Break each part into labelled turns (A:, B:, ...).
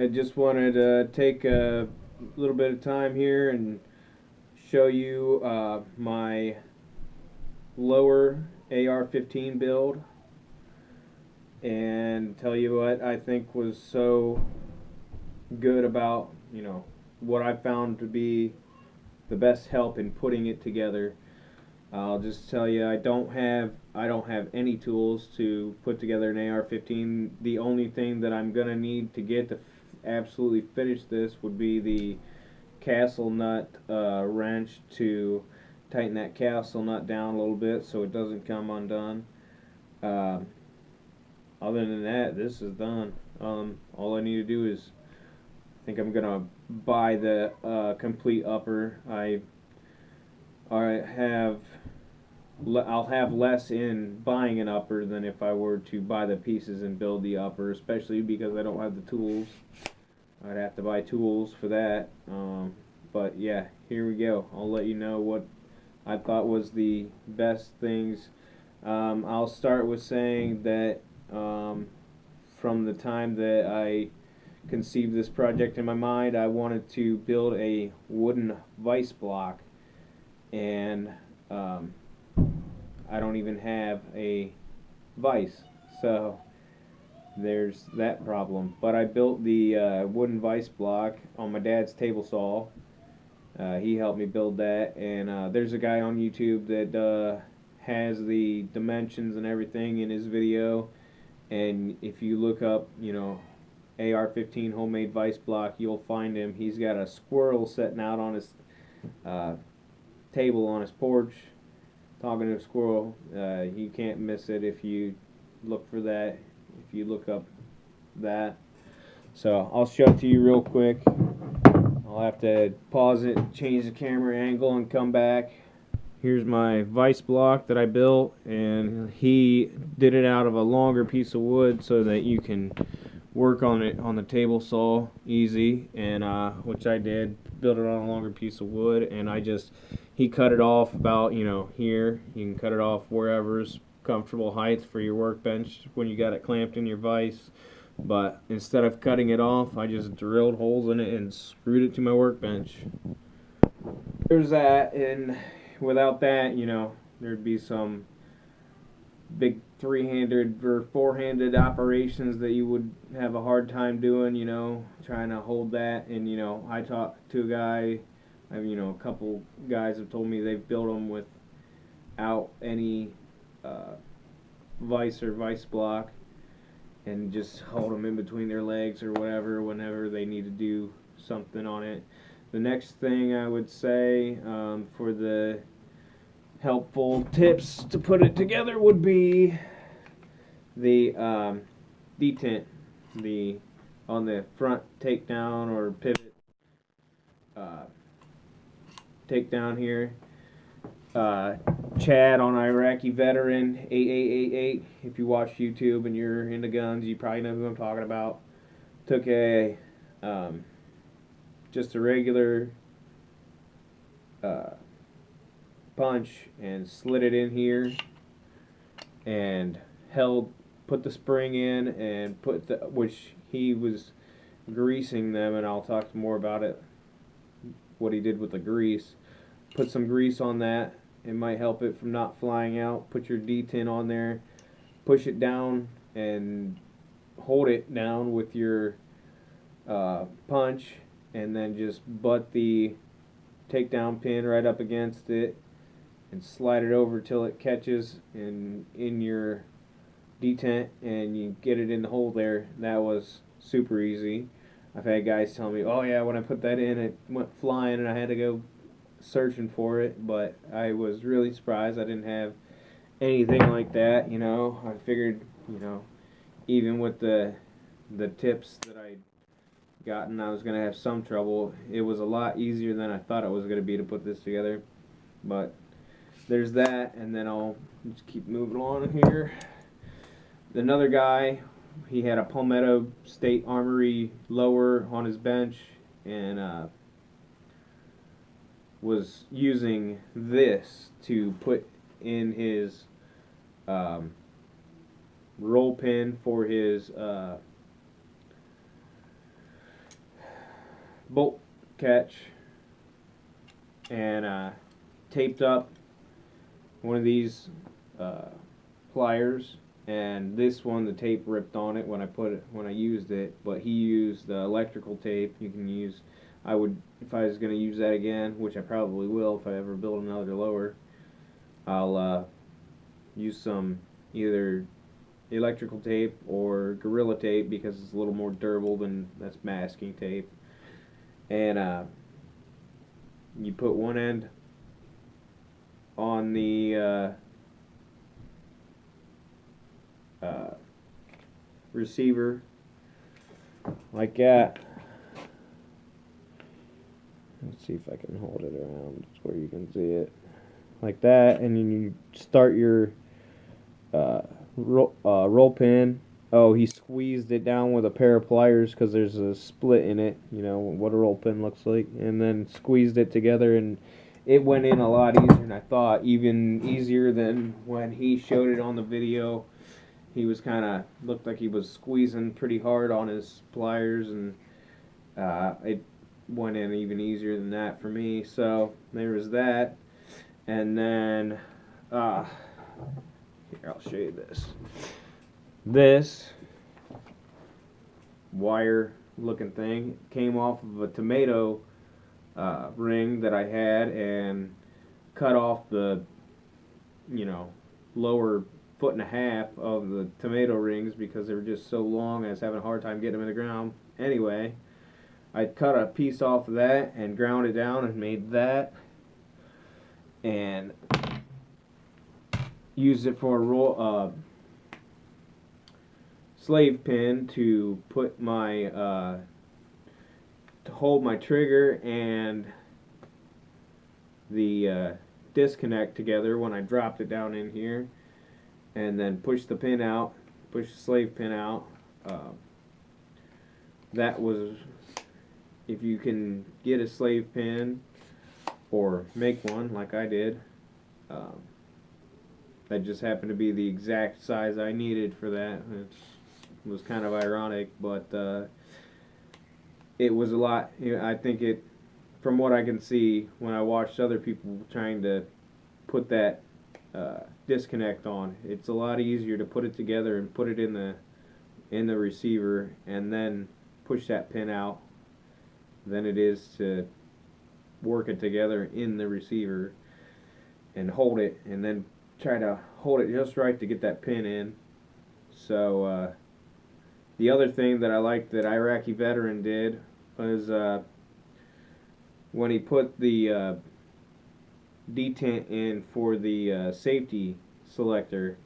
A: I just wanted to take a little bit of time here and show you my lower AR-15 build and tell you what I think was so good about, what I found to be the best help in putting it together. I'll just tell you, I don't have any tools to put together an AR-15. The only thing that I'm gonna need to get to absolutely finish this would be the castle nut wrench to tighten that castle nut down a little bit so it doesn't come undone. Uh, Other than that, this is done. All I need to do is, I think I'm gonna buy the complete upper. I'll have less in buying an upper than if I were to buy the pieces and build the upper, especially because I don't have the tools. I'd have to buy tools for that. But yeah, here we go. I'll let you know what I thought was the best things. I'll start with saying that from the time that I conceived this project in my mind, I wanted to build a wooden vice block, and I don't even have a vise, so there's that problem. But I built the wooden vise block on my dad's table saw. He helped me build that, and there's a guy on YouTube that has the dimensions and everything in his video, and if you look up, AR-15 homemade vice block, you'll find him. He's got a squirrel sitting out on his table on his porch, talking to a squirrel. You can't miss it if you look for that, if you look up that. So I'll show it to you real quick. I'll have to pause it, change the camera angle, and come back. Here's my vice block that I built, and he did it out of a longer piece of wood so that you can work on it on the table saw easy, and which I did, build it on a longer piece of wood, and he cut it off about, here. You can cut it off wherever's comfortable height for your workbench when you got it clamped in your vise. But instead of cutting it off, I just drilled holes in it and screwed it to my workbench. There's that, and without that, there'd be some big three-handed or four-handed operations that you would have a hard time doing, trying to hold that. And, I talked to a guy, a couple guys have told me they've built them without any vise or vice block, and just hold them in between their legs or whatever whenever they need to do something on it. The next thing I would say for the helpful tips to put it together would be the detent, on the front takedown or pivot takedown here. Chad on Iraqi Veteran 8888. If you watch YouTube and you're into guns, you probably know who I'm talking about. Took a just a regular punch and slid it in here, and put the spring in, and which he was greasing them, and I'll talk more about it, what he did with the grease. Put some grease on that. It might help it from not flying out. Put your detent on there, push it down, and hold it down with your punch, and then just butt the takedown pin right up against it and slide it over till it catches in your detent, and you get it in the hole there. That was super easy. I've had guys tell me, oh yeah, when I put that in, it went flying and I had to go searching for it, but I was really surprised I didn't have anything like that. I figured, even with the tips that I'd gotten, I was going to have some trouble. It was a lot easier than I thought it was going to be to put this together. But there's that, and then I'll just keep moving on here. Another guy, he had a Palmetto State Armory lower on his bench, and was using this to put in his roll pin for his bolt catch and taped up one of these pliers, and this one the tape ripped on it when I used it, but he used the electrical tape. You can use, I would, if I was going to use that again, which I probably will if I ever build another lower, I'll use some either electrical tape or Gorilla tape because it's a little more durable than that's masking tape. And you put one end on the receiver like that. Let's see if I can hold it around where you can see it like that, and then you start your roll pin. Oh, he squeezed it down with a pair of pliers because there's a split in it, you know what a roll pin looks like, and then squeezed it together, and it went in a lot easier than I thought, even easier than when he showed it on the video. He was kind of, looked like he was squeezing pretty hard on his pliers, and it went in even easier than that for me. So there was that. And then here, I'll show you this wire looking thing came off of a tomato ring that I had, and cut off the, you know, lower 1.5 feet of the tomato rings because they were just so long I was having a hard time getting them in the ground. Anyway, I cut a piece off of that and ground it down and made that, and used it for a roll slave pin to put my to hold my trigger and the disconnect together when I dropped it down in here, and then push the pin out, push the slave pin out. That was, if you can get a slave pin or make one like I did, that just happened to be the exact size I needed for that. It was kind of ironic, but it was a lot. You know, I think it, from what I can see when I watched other people trying to put that disconnect on, it's a lot easier to put it together and put it in the receiver and then push that pin out than it is to work it together in the receiver and hold it, and then try to hold it just right to get that pin in. So the other thing that I liked that Iraqi veteran did was when he put the detent in for the safety selector,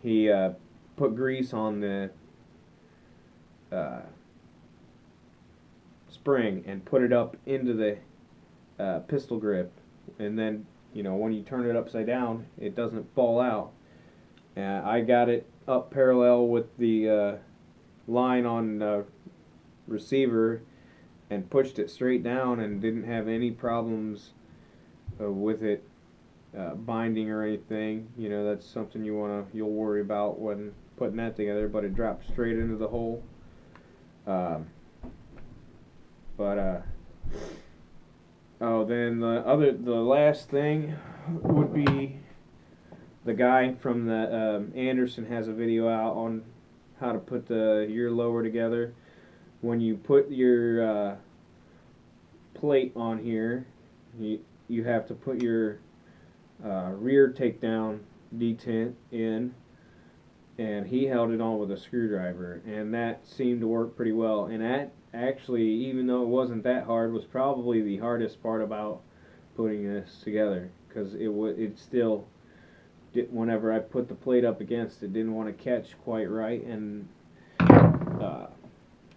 A: he put grease on the spring and put it up into the pistol grip, and then, you know, when you turn it upside down, it doesn't fall out. I got it up parallel with the line on the receiver and pushed it straight down and didn't have any problems with it binding or anything. You know, that's something you'll worry about when putting that together, but it dropped straight into the hole. Oh, then the last thing would be, the guy from the Anderson has a video out on how to put your lower together. When you put your plate on here, you have to put your rear takedown detent in, and he held it on with a screwdriver, and that seemed to work pretty well. And that actually, even though it wasn't that hard, was probably the hardest part about putting this together, because it still, whenever I put the plate up against it, didn't want to catch quite right, and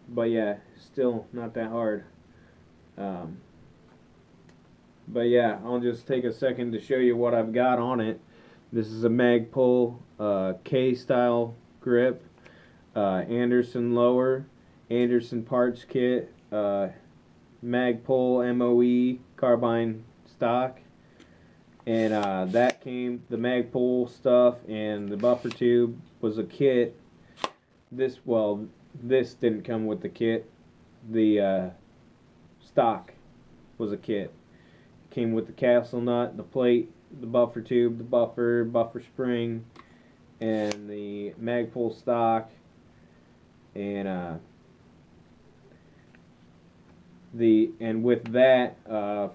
A: but yeah, still not that hard. But yeah, I'll just take a second to show you what I've got on it. This is a Magpul K-style grip, Anderson lower, Anderson parts kit, Magpul MOE carbine stock, and that came, the Magpul stuff and the buffer tube was a kit. This didn't come with the kit. The stock was a kit. Came with the castle nut, the plate, the buffer tube, the buffer spring, and the Magpul stock, and with that,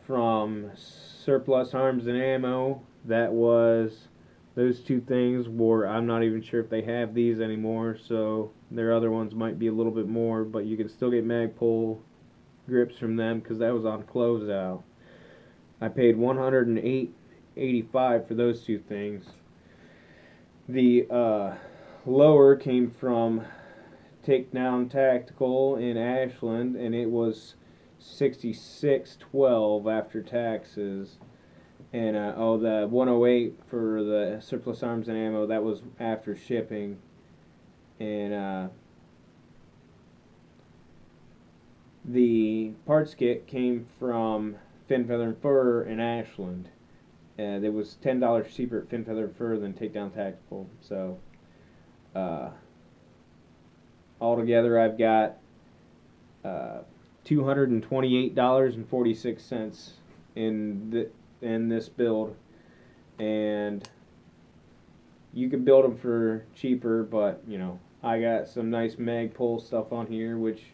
A: from Surplus Arms and Ammo, that was those two things were, I'm not even sure if they have these anymore, so their other ones might be a little bit more, but you can still get Magpul grips from them because that was on closeout. I paid $108.85 for those two things. The lower came from Takedown Tactical in Ashland, and it was $66.12 after taxes. And the 108 for the Surplus Arms and Ammo, that was after shipping. And the parts kit came from Fin, Feather, and Fur in Ashland. It was $10 cheaper at Fin, Feather, and Fur than Takedown Tactical. So altogether, I've got $228.46 in this build, and you can build them for cheaper, but you know, I got some nice Magpul stuff on here, which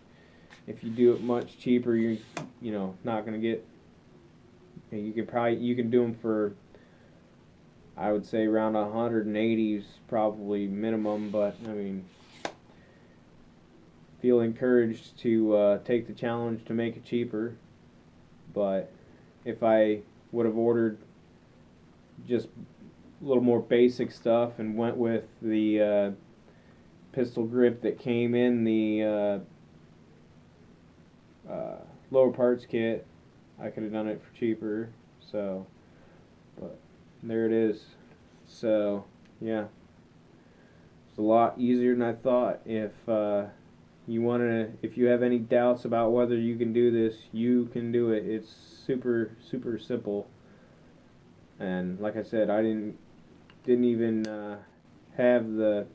A: if you do it much cheaper, you're not gonna get. You can do them for, I would say, around 180 is probably minimum, but I mean, feel encouraged to take the challenge to make it cheaper. But if I would have ordered just a little more basic stuff and went with the pistol grip that came in the lower parts kit, I could have done it for cheaper. So, but there it is. So yeah, it's a lot easier than I thought. If if you have any doubts about whether you can do this, you can do it. It's super simple. And like I said, I didn't even have the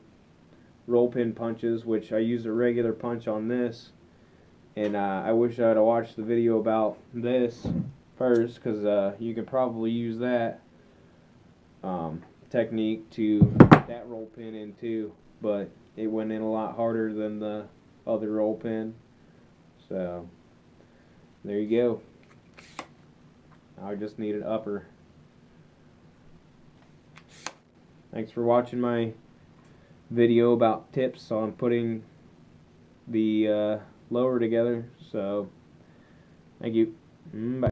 A: roll pin punches, which I used a regular punch on this. And I wish I'd have watched the video about this first, because you could probably use that technique to put that roll pin in too, but it went in a lot harder than the other roll pin. So there you go. I just need an upper. Thanks for watching my video about tips on putting the lower together. So thank you. Bye.